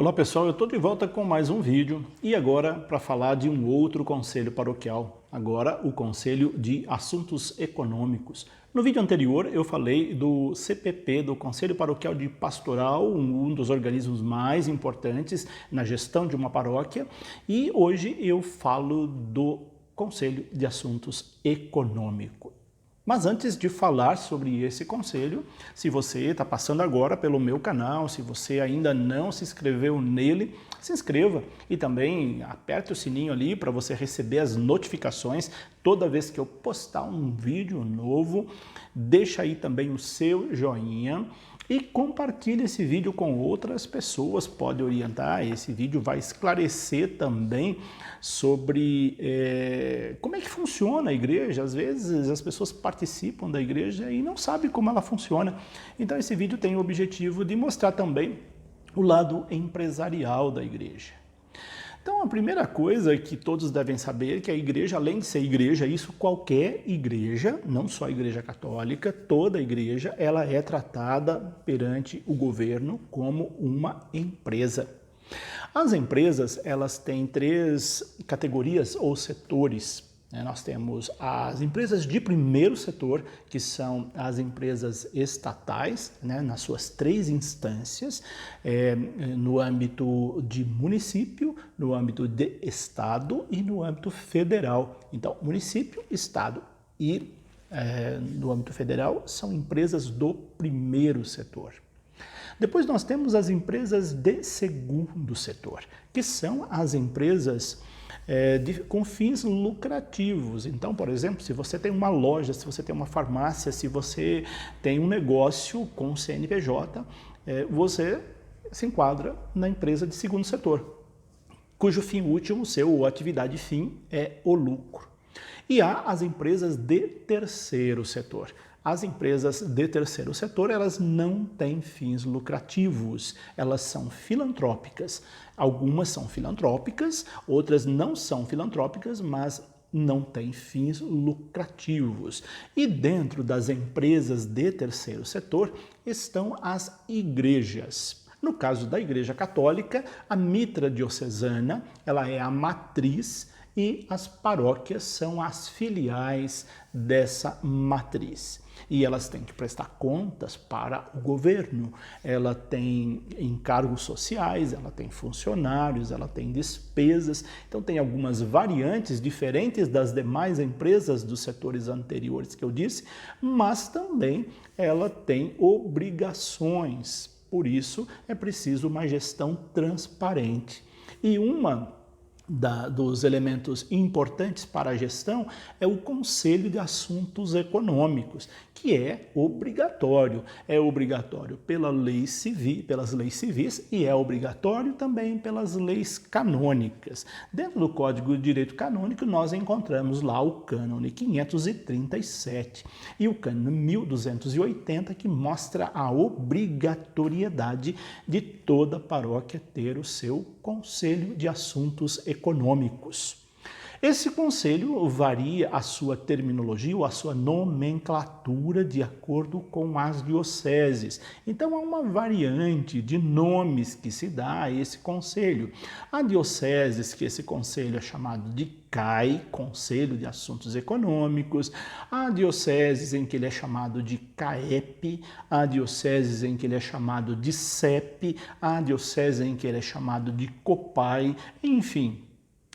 Olá pessoal, eu estou de volta com mais um vídeo e agora para falar de um outro conselho paroquial, agora o Conselho de Assuntos Econômicos. No vídeo anterior eu falei do CPP, do Conselho Paroquial de Pastoral, um dos organismos mais importantes na gestão de uma paróquia, e hoje eu falo do Conselho de Assuntos Econômicos. Mas antes de falar sobre esse conselho, se você está passando agora pelo meu canal, se você ainda não se inscreveu nele, se inscreva e também aperte o sininho ali para você receber as notificações toda vez que eu postar um vídeo novo. Deixa aí também o seu joinha e compartilhe esse vídeo com outras pessoas, pode orientar. Esse vídeo vai esclarecer também sobre como é que funciona a igreja. Às vezes as pessoas participam da igreja e não sabem como ela funciona. Então esse vídeo tem o objetivo de mostrar também o lado empresarial da igreja. Então a primeira coisa que todos devem saber é que a igreja, além de ser igreja, isso qualquer igreja, não só a igreja católica, toda a igreja, ela é tratada perante o governo como uma empresa. As empresas, elas têm três categorias ou setores. Nós temos as empresas de primeiro setor, que são as empresas estatais, nas suas três instâncias, no âmbito de município, no âmbito de estado e no âmbito federal. Então, município, estado e no âmbito federal são empresas do primeiro setor. Depois nós temos as empresas de segundo setor, que são as empresas com fins lucrativos. Então, por exemplo, se você tem uma loja, se você tem uma farmácia, se você tem um negócio com CNPJ, você se enquadra na empresa de segundo setor, cujo fim último, ou atividade fim, é o lucro. E há as empresas de terceiro setor. As empresas de terceiro setor, elas não têm fins lucrativos, elas são filantrópicas. Algumas são filantrópicas, outras não são filantrópicas, mas não têm fins lucrativos. E dentro das empresas de terceiro setor estão as igrejas. No caso da Igreja Católica, a mitra diocesana, ela é a matriz e as paróquias são as filiais dessa matriz. E elas têm que prestar contas para o governo. Ela tem encargos sociais, ela tem funcionários, ela tem despesas. Então tem algumas variantes diferentes das demais empresas dos setores anteriores que eu disse, mas também ela tem obrigações. Por isso é preciso uma gestão transparente. E dos elementos importantes para a gestão é o Conselho de Assuntos Econômicos, que é obrigatório. É obrigatório pelas leis civis e é obrigatório também pelas leis canônicas. Dentro do Código de Direito Canônico, nós encontramos lá o cânone 537 e o cânone 1280, que mostra a obrigatoriedade de toda paróquia ter o seu Conselho de Assuntos Econômicos. Esse conselho varia a sua terminologia ou a sua nomenclatura de acordo com as dioceses. Então há uma variante de nomes que se dá a esse conselho. Há dioceses que esse conselho é chamado de CAE, Conselho de Assuntos Econômicos, há dioceses em que ele é chamado de CAEP, há dioceses em que ele é chamado de CEP, há dioceses em que ele é chamado de COPAI, enfim.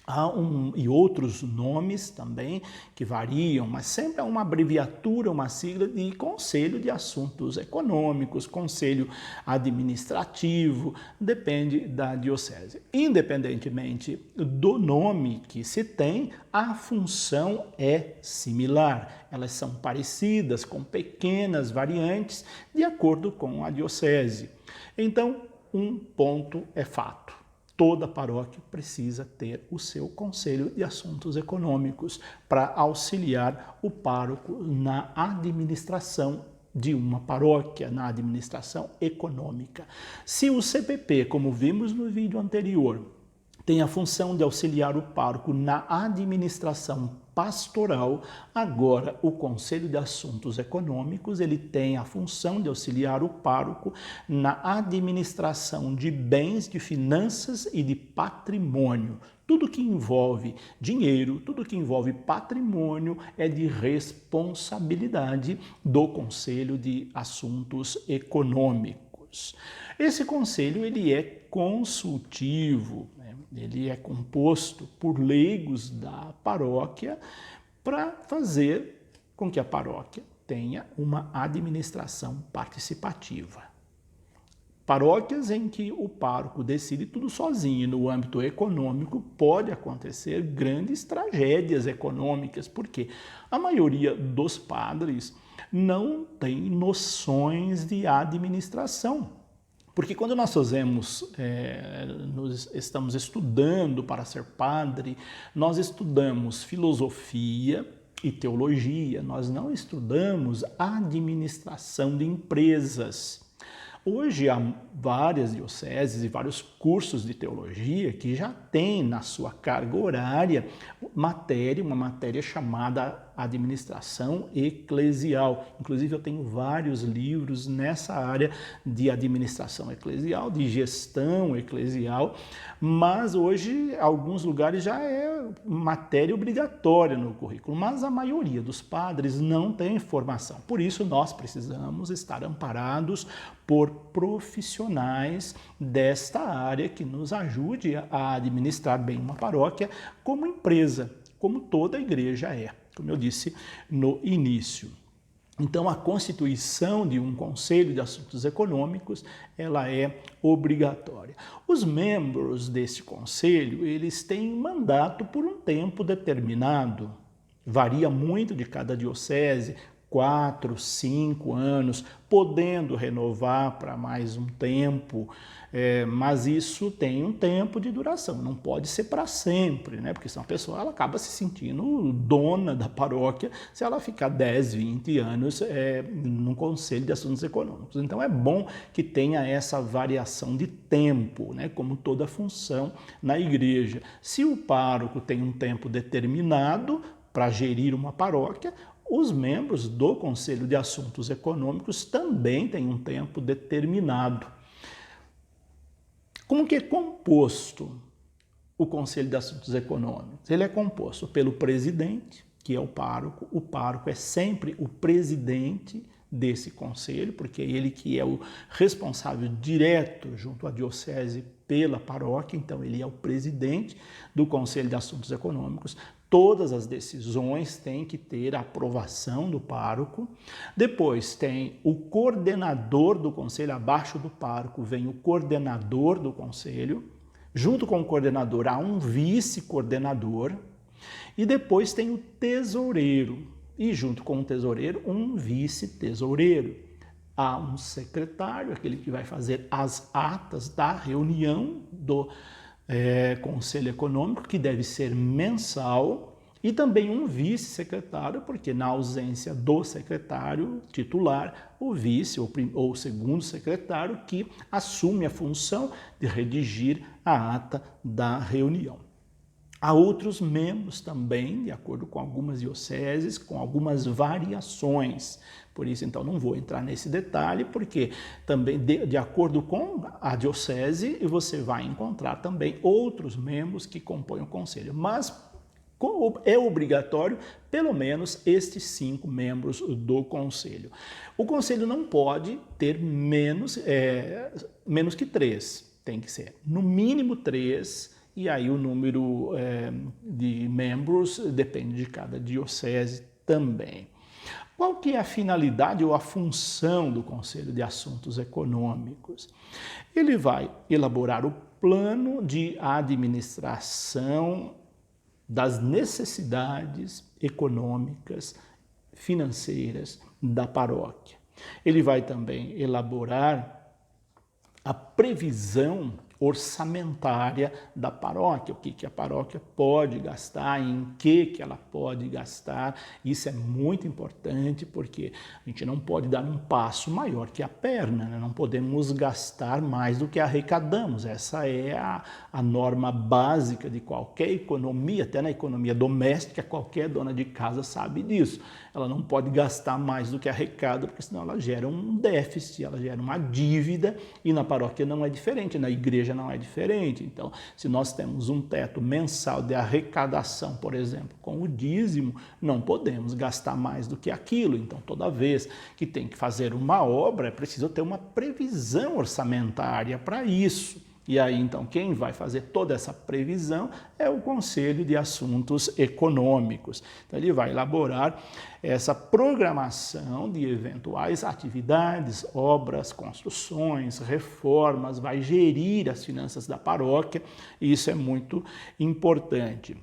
Há e outros nomes também que variam, mas sempre há uma abreviatura, uma sigla de Conselho de Assuntos Econômicos, Conselho Administrativo, depende da diocese. Independentemente do nome que se tem, a função é similar. Elas são parecidas, com pequenas variantes, de acordo com a diocese. Então, um ponto é fato. Toda paróquia precisa ter o seu Conselho de Assuntos Econômicos para auxiliar o pároco na administração de uma paróquia, na administração econômica. Se o CPP, como vimos no vídeo anterior, tem a função de auxiliar o pároco na administração pastoral. Agora, o Conselho de Assuntos Econômicos, ele tem a função de auxiliar o pároco na administração de bens, de finanças e de patrimônio. Tudo que envolve dinheiro, tudo que envolve patrimônio é de responsabilidade do Conselho de Assuntos Econômicos. Esse conselho, ele é consultivo, né? Ele é composto por leigos da paróquia para fazer com que a paróquia tenha uma administração participativa. Paróquias em que o pároco decide tudo sozinho no âmbito econômico, pode acontecer grandes tragédias econômicas, porque a maioria dos padres não tem noções de administração. Porque quando nós estamos estudando para ser padre, nós estudamos filosofia e teologia, nós não estudamos administração de empresas. Hoje há várias dioceses e vários cursos de teologia que já têm na sua carga horária uma matéria chamada administração eclesial. Inclusive eu tenho vários livros nessa área de administração eclesial, de gestão eclesial, mas hoje alguns lugares já é matéria obrigatória no currículo, mas a maioria dos padres não tem formação. Por isso nós precisamos estar amparados por profissionais desta área que nos ajude a administrar bem uma paróquia como empresa, como toda a igreja é, como eu disse no início. Então, a constituição de um Conselho de Assuntos Econômicos, ela é obrigatória. Os membros desse conselho, eles têm mandato por um tempo determinado. Varia muito de cada diocese, 4, 5 anos, podendo renovar para mais um tempo, mas isso tem um tempo de duração, não pode ser para sempre, né? Porque senão a pessoa ela acaba se sentindo dona da paróquia se ela ficar 10, 20 anos no Conselho de Assuntos Econômicos. Então é bom que tenha essa variação de tempo, né? Como toda função na igreja. Se o pároco tem um tempo determinado para gerir uma paróquia, os membros do Conselho de Assuntos Econômicos também têm um tempo determinado. Como que é composto o Conselho de Assuntos Econômicos? Ele é composto pelo presidente, que é o pároco. O pároco é sempre o presidente desse conselho, porque é ele que é o responsável direto junto à diocese pela paróquia, então ele é o presidente do Conselho de Assuntos Econômicos. Todas as decisões têm que ter a aprovação do pároco. Depois tem o coordenador do conselho, abaixo do pároco vem o coordenador do conselho. Junto com o coordenador há um vice-coordenador. E depois tem o tesoureiro. E junto com o tesoureiro, um vice-tesoureiro. Há um secretário, aquele que vai fazer as atas da reunião do Conselho Econômico, que deve ser mensal, e também um vice-secretário, porque na ausência do secretário titular, o vice ou segundo secretário que assume a função de redigir a ata da reunião. Há outros membros também, de acordo com algumas dioceses, com algumas variações. Por isso, então, não vou entrar nesse detalhe, porque também, de acordo com a diocese, você vai encontrar também outros membros que compõem o conselho. Mas é obrigatório, pelo menos, estes 5 membros do conselho. O conselho não pode ter menos que 3. Tem que ser, no mínimo, 3. E aí o número de membros depende de cada diocese também. Qual que é a finalidade ou a função do Conselho de Assuntos Econômicos? Ele vai elaborar o plano de administração das necessidades econômicas, financeiras da paróquia. Ele vai também elaborar a previsão orçamentária da paróquia, o que a paróquia pode gastar, em que ela pode gastar. Isso é muito importante porque a gente não pode dar um passo maior que a perna, né? Não podemos gastar mais do que arrecadamos. Essa é a norma básica de qualquer economia, até na economia doméstica, qualquer dona de casa sabe disso. Ela não pode gastar mais do que arrecada, porque senão ela gera um déficit, ela gera uma dívida, e na paróquia não é diferente, na igreja não é diferente. Então, se nós temos um teto mensal de arrecadação, por exemplo, com o dízimo, não podemos gastar mais do que aquilo. Então, toda vez que tem que fazer uma obra, é preciso ter uma previsão orçamentária para isso. E aí, então, quem vai fazer toda essa previsão é o Conselho de Assuntos Econômicos. Então, ele vai elaborar essa programação de eventuais atividades, obras, construções, reformas, vai gerir as finanças da paróquia, e isso é muito importante.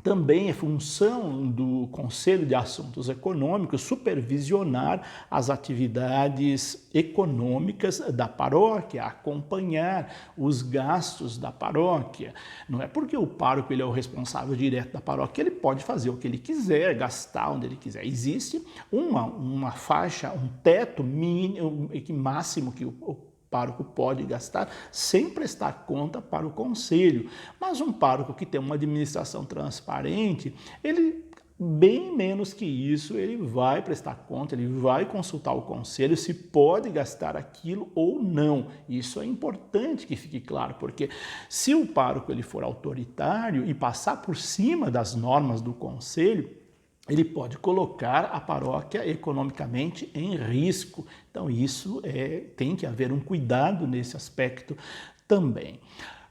Também é função do Conselho de Assuntos Econômicos supervisionar as atividades econômicas da paróquia, acompanhar os gastos da paróquia. Não é porque o pároco ele é o responsável direto da paróquia, ele pode fazer o que ele quiser, gastar onde ele quiser. Existe uma faixa, um teto mínimo, máximo que o pároco pode gastar sem prestar conta para o conselho. Mas um pároco que tem uma administração transparente, ele, bem menos que isso, ele vai prestar conta, ele vai consultar o conselho se pode gastar aquilo ou não. Isso é importante que fique claro, porque se o pároco ele for autoritário e passar por cima das normas do conselho, ele pode colocar a paróquia economicamente em risco. Então, isso tem que haver um cuidado nesse aspecto também.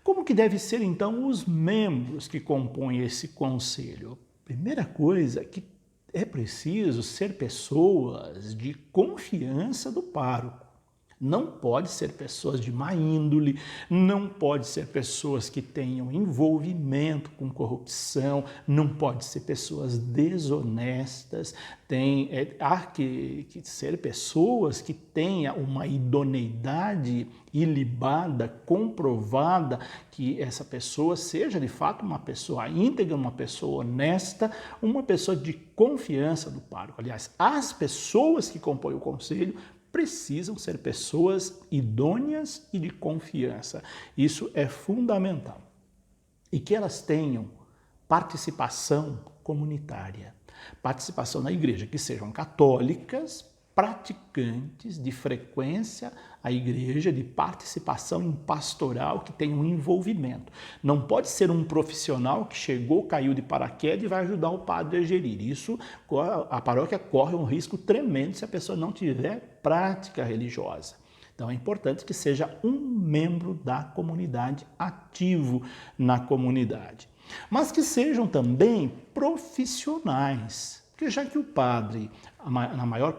Como que devem ser, então, os membros que compõem esse conselho? Primeira coisa é que é preciso ser pessoas de confiança do pároco. Não pode ser pessoas de má índole, não pode ser pessoas que tenham envolvimento com corrupção, não pode ser pessoas desonestas, há que ser pessoas que tenham uma idoneidade ilibada, comprovada, que essa pessoa seja de fato uma pessoa íntegra, uma pessoa honesta, uma pessoa de confiança do pároco. Aliás, as pessoas que compõem o conselho precisam ser pessoas idôneas e de confiança. Isso é fundamental. E que elas tenham participação comunitária, participação na igreja, que sejam católicas, praticantes de frequência à igreja, de participação em pastoral, que tenham um envolvimento. Não pode ser um profissional que chegou, caiu de paraquedas e vai ajudar o padre a gerir. Isso, a paróquia corre um risco tremendo se a pessoa não tiver prática religiosa. Então é importante que seja um membro da comunidade, ativo na comunidade. Mas que sejam também profissionais. Porque já que o padre, na maior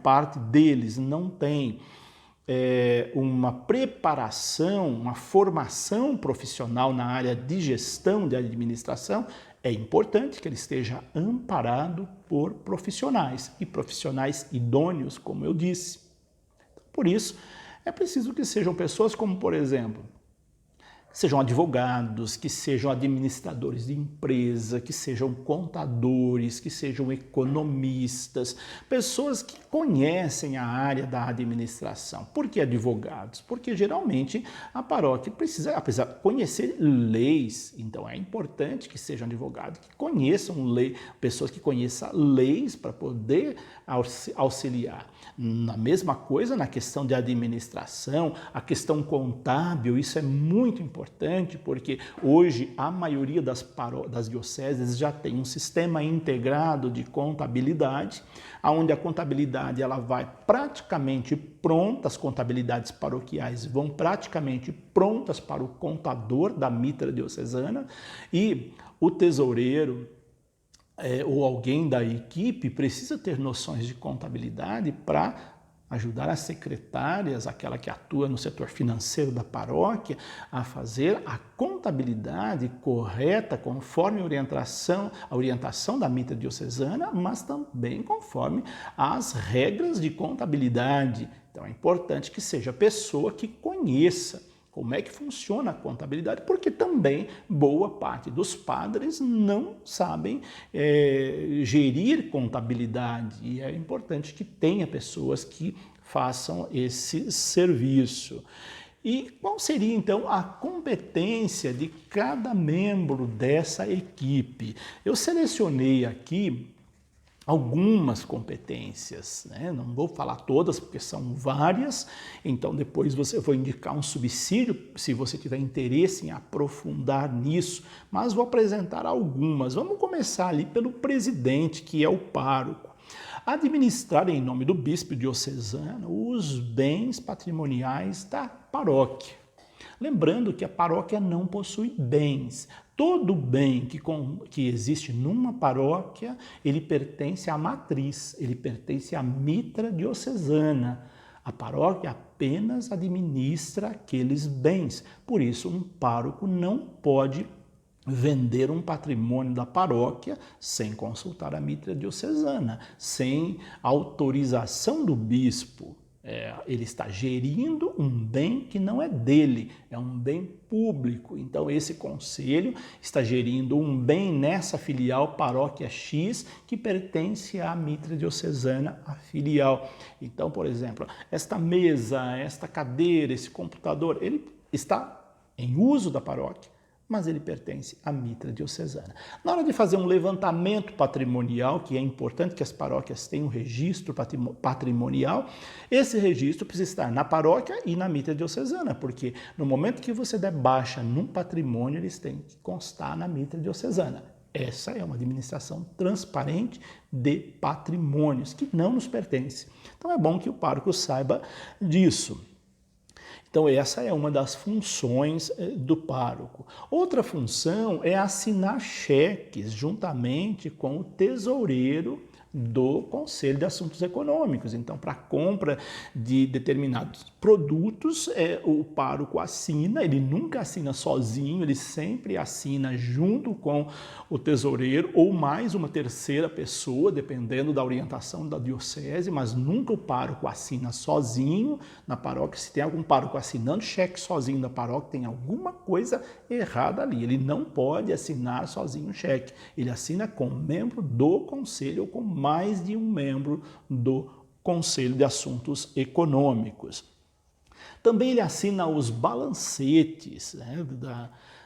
parte deles, não tem uma preparação, uma formação profissional na área de gestão, de administração, é importante que ele esteja amparado por profissionais, e profissionais idôneos, como eu disse. Por isso, é preciso que sejam pessoas como, por exemplo, sejam advogados, que sejam administradores de empresa, que sejam contadores, que sejam economistas, pessoas que conhecem a área da administração. Por que advogados? Porque geralmente a paróquia precisa, apesar de conhecer leis, então é importante que sejam advogados, que conheçam lei, pessoas que conheçam leis para poder auxiliar. Na mesma coisa na questão de administração, a questão contábil, isso é muito importante, porque hoje a maioria das dioceses já tem um sistema integrado de contabilidade, onde a contabilidade ela vai praticamente pronta, as contabilidades paroquiais vão praticamente prontas para o contador da mitra diocesana, e o tesoureiro ou alguém da equipe precisa ter noções de contabilidade para ajudar as secretárias, aquela que atua no setor financeiro da paróquia, a fazer a contabilidade correta, conforme a orientação da mitra diocesana, mas também conforme as regras de contabilidade. Então é importante que seja pessoa que conheça como é que funciona a contabilidade, porque também boa parte dos padres não sabem gerir contabilidade, e é importante que tenha pessoas que façam esse serviço. E qual seria, então, a competência de cada membro dessa equipe? Eu selecionei aqui algumas competências, né? Não vou falar todas porque são várias, então depois você vou indicar um subsídio se você tiver interesse em aprofundar nisso, mas vou apresentar algumas. Vamos começar ali pelo presidente, que é o pároco. Administrar em nome do bispo diocesano os bens patrimoniais da paróquia. Lembrando que a paróquia não possui bens. Todo bem que existe numa paróquia, ele pertence à matriz, ele pertence à mitra diocesana. A paróquia apenas administra aqueles bens. Por isso, um pároco não pode vender um patrimônio da paróquia sem consultar a mitra diocesana, sem autorização do bispo. Ele está gerindo um bem que não é dele, é um bem público. Então, esse conselho está gerindo um bem nessa filial paróquia X que pertence à mitra diocesana, a filial. Então, por exemplo, esta mesa, esta cadeira, esse computador, ele está em uso da paróquia, mas ele pertence à mitra diocesana. Na hora de fazer um levantamento patrimonial, que é importante que as paróquias tenham um registro patrimonial, esse registro precisa estar na paróquia e na mitra diocesana, porque no momento que você der baixa num patrimônio, eles têm que constar na mitra diocesana. Essa é uma administração transparente de patrimônios que não nos pertence. Então é bom que o pároco saiba disso. Então, essa é uma das funções do pároco. Outra função é assinar cheques juntamente com o tesoureiro do Conselho de Assuntos Econômicos. Então, para a compra de determinados produtos, o pároco assina, ele nunca assina sozinho, ele sempre assina junto com o tesoureiro ou mais uma terceira pessoa, dependendo da orientação da diocese, mas nunca o pároco assina sozinho na paróquia. Se tem algum pároco assinando cheque sozinho na paróquia, tem alguma coisa errada ali. Ele não pode assinar sozinho o cheque. Ele assina com membro do conselho ou com mais de um membro do Conselho de Assuntos Econômicos. Também ele assina os balancetes, né,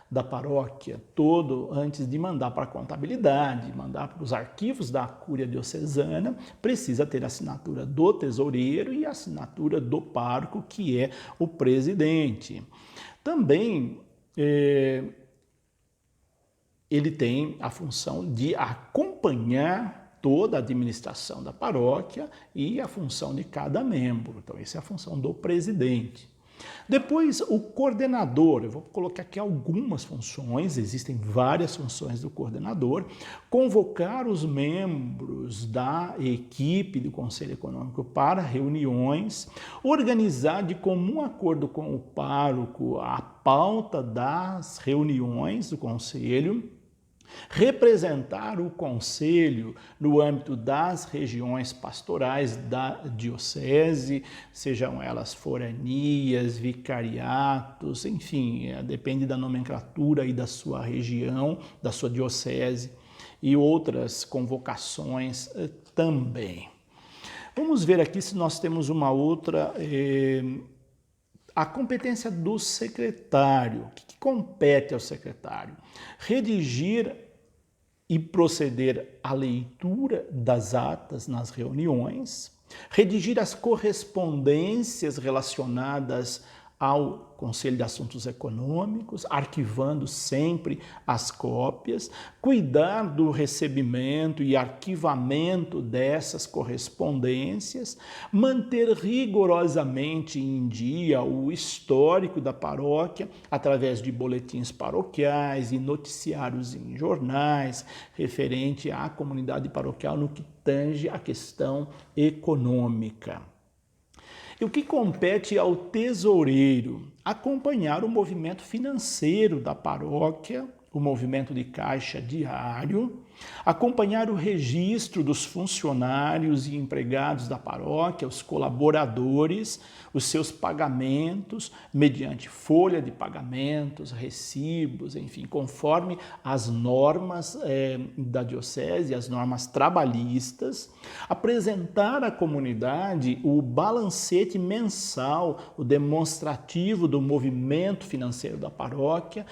da paróquia, todo antes de mandar para a contabilidade, mandar para os arquivos da Cúria Diocesana, precisa ter a assinatura do tesoureiro e a assinatura do pároco, que é o presidente. Também ele tem a função de acompanhar toda a administração da paróquia e a função de cada membro. Então, essa é a função do presidente. Depois, o coordenador. Eu vou colocar aqui algumas funções, existem várias funções do coordenador. Convocar os membros da equipe do Conselho Econômico para reuniões, organizar de comum acordo com o pároco a pauta das reuniões do Conselho, representar o conselho no âmbito das regiões pastorais da diocese, sejam elas foranias, vicariatos, enfim, depende da nomenclatura e da sua região, da sua diocese e outras convocações também. Vamos ver aqui se nós temos uma outra... A competência do secretário. O que compete ao secretário? Redigir e proceder à leitura das atas nas reuniões, redigir as correspondências relacionadas ao Conselho de Assuntos Econômicos, arquivando sempre as cópias, cuidar do recebimento e arquivamento dessas correspondências, manter rigorosamente em dia o histórico da paróquia através de boletins paroquiais e noticiários em jornais referente à comunidade paroquial no que tange à questão econômica. E o que compete ao tesoureiro? Acompanhar o movimento financeiro da paróquia o movimento de caixa diário, acompanhar o registro dos funcionários e empregados da paróquia, os colaboradores, os seus pagamentos, mediante folha de pagamentos, recibos, enfim, conforme as normas da diocese, as normas trabalhistas, apresentar à comunidade o balancete mensal, o demonstrativo do movimento financeiro da paróquia,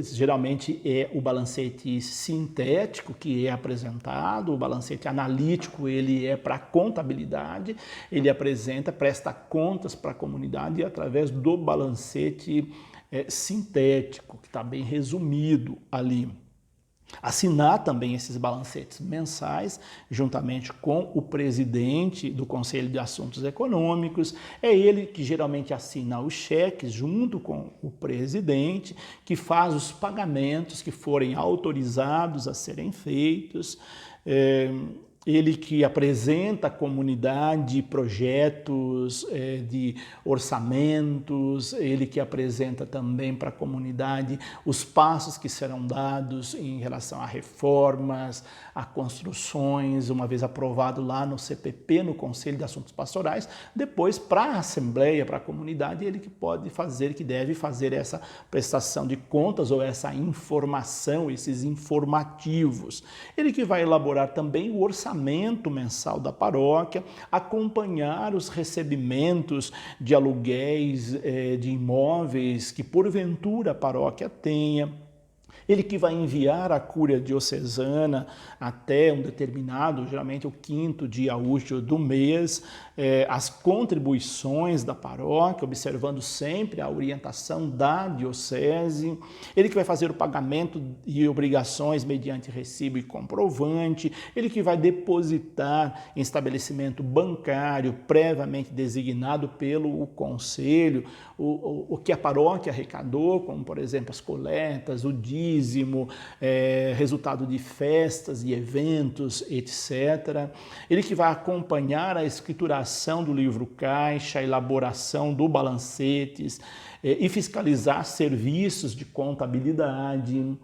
geralmente é o balancete sintético que é apresentado, o balancete analítico ele é para contabilidade, ele presta contas para a comunidade através do balancete sintético, que está bem resumido ali. Assinar também esses balancetes mensais, juntamente com o presidente do Conselho de Assuntos Econômicos. É ele que geralmente assina os cheques, junto com o presidente, que faz os pagamentos que forem autorizados a serem feitos. Ele que apresenta à comunidade projetos de orçamentos, ele que apresenta também para a comunidade os passos que serão dados em relação a reformas, a construções, uma vez aprovado lá no CPP, no Conselho de Assuntos Pastorais, depois para a Assembleia, para a comunidade, ele que pode fazer, que deve fazer essa prestação de contas ou essa informação, esses informativos. Ele que vai elaborar também o orçamento mensal da paróquia, acompanhar os recebimentos de aluguéis de imóveis que porventura a paróquia tenha. Ele que vai enviar à Cúria Diocesana até um determinado, geralmente o 5º dia útil do mês, as contribuições da paróquia, observando sempre a orientação da diocese. Ele que vai fazer o pagamento de obrigações mediante recibo e comprovante. Ele que vai depositar em estabelecimento bancário previamente designado pelo conselho o que a paróquia arrecadou, como por exemplo as coletas, o dízimo, resultado de festas e eventos, etc. Ele que vai acompanhar a escrituração do livro caixa, a elaboração do balancetes e fiscalizar serviços de contabilidade.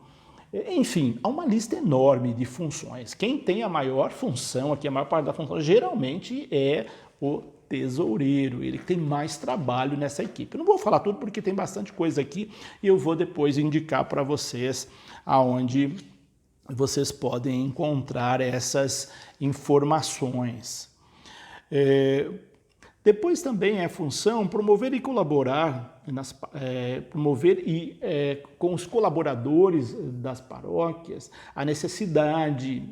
Enfim, há uma lista enorme de funções. Quem tem a maior função aqui, a maior parte da função, geralmente é o tesoureiro, ele tem mais trabalho nessa equipe. Eu não vou falar tudo porque tem bastante coisa aqui e eu vou depois indicar para vocês aonde vocês podem encontrar essas informações. Depois também é função promover e colaborar, com os colaboradores das paróquias a necessidade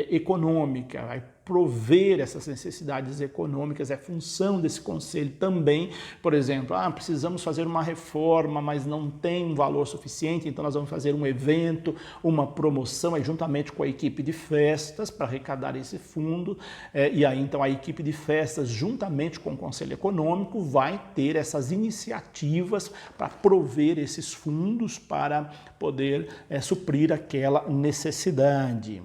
econômica, vai prover essas necessidades econômicas, é função desse conselho também. Por exemplo, precisamos fazer uma reforma, mas não tem um valor suficiente, então nós vamos fazer um evento, uma promoção, juntamente com a equipe de festas, para arrecadar esse fundo, e aí então a equipe de festas, juntamente com o Conselho Econômico, vai ter essas iniciativas para prover esses fundos para poder suprir aquela necessidade.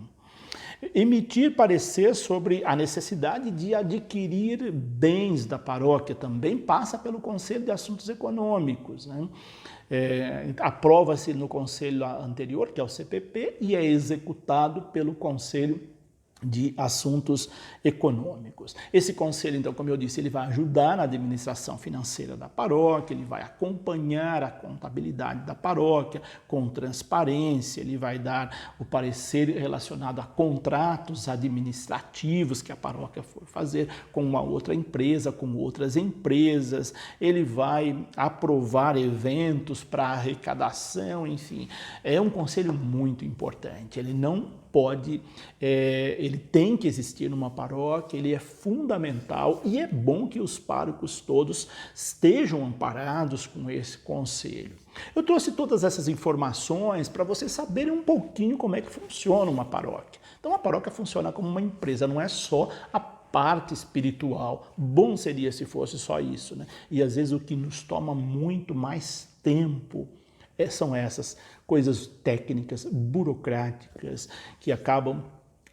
Emitir parecer sobre a necessidade de adquirir bens da paróquia também passa pelo Conselho de Assuntos Econômicos, né? Aprova-se no conselho anterior, que é o CPP, e é executado pelo Conselho de Assuntos Econômicos. Esse conselho, então, como eu disse, ele vai ajudar na administração financeira da paróquia, ele vai acompanhar a contabilidade da paróquia com transparência, ele vai dar o parecer relacionado a contratos administrativos que a paróquia for fazer com uma outra empresa, com outras empresas, ele vai aprovar eventos para arrecadação, enfim. É um conselho muito importante, ele não pode, ele tem que existir numa paróquia, ele é fundamental e é bom que os párocos todos estejam amparados com esse conselho. Eu trouxe todas essas informações para vocês saberem um pouquinho como é que funciona uma paróquia. Então a paróquia funciona como uma empresa, não é só a parte espiritual. Bom seria se fosse só isso, né? E às vezes o que nos toma muito mais tempo são essas coisas técnicas, burocráticas, que acabam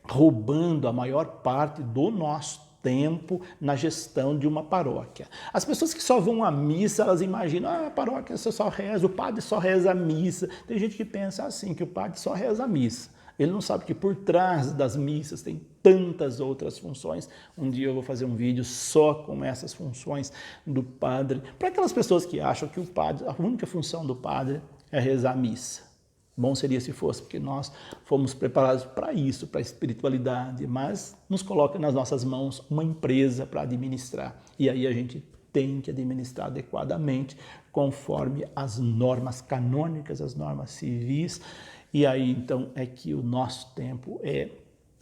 roubando a maior parte do nosso tempo na gestão de uma paróquia. As pessoas que só vão à missa, elas imaginam, a paróquia você só reza, o padre só reza a missa. Tem gente que pensa assim, que o padre só reza a missa. Ele não sabe que por trás das missas tem tantas outras funções. Um dia eu vou fazer um vídeo só com essas funções do padre, para aquelas pessoas que acham que o padre, a única função do padre é rezar a missa. Bom seria se fosse, porque nós fomos preparados para isso, para a espiritualidade, mas nos coloca nas nossas mãos uma empresa para administrar. E aí a gente tem que administrar adequadamente, conforme as normas canônicas, as normas civis. E aí, então, é que o nosso tempo é,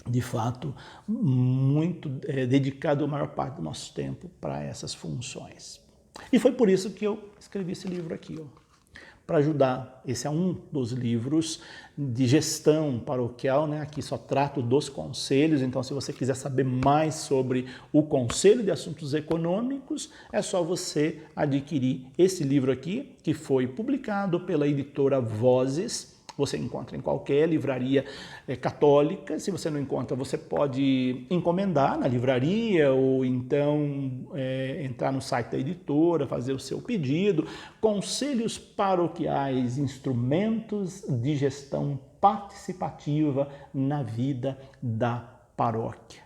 de fato, muito dedicado, a maior parte do nosso tempo, para essas funções. E foi por isso que eu escrevi esse livro aqui, para ajudar. Esse é um dos livros de gestão paroquial, né? Aqui só trato dos conselhos, então se você quiser saber mais sobre o Conselho de Assuntos Econômicos, é só você adquirir esse livro aqui, que foi publicado pela editora Vozes. Você encontra em qualquer livraria católica. Se você não encontra, você pode encomendar na livraria ou então entrar no site da editora, fazer o seu pedido. Conselhos paroquiais, instrumentos de gestão participativa na vida da paróquia.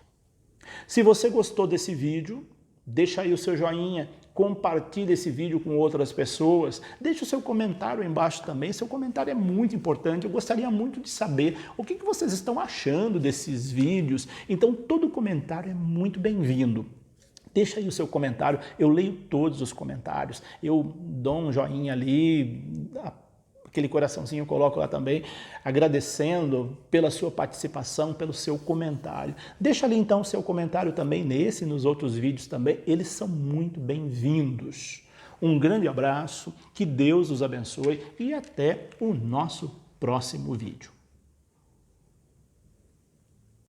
Se você gostou desse vídeo, deixa aí o seu joinha, compartilhe esse vídeo com outras pessoas, deixe o seu comentário aí embaixo também, seu comentário é muito importante, eu gostaria muito de saber o que vocês estão achando desses vídeos, então todo comentário é muito bem-vindo. Deixa aí o seu comentário, eu leio todos os comentários, eu dou um joinha ali, aquele coraçãozinho eu coloco lá também, agradecendo pela sua participação, pelo seu comentário. Deixa ali então o seu comentário também nesse e nos outros vídeos também, eles são muito bem-vindos. Um grande abraço, que Deus os abençoe e até o nosso próximo vídeo.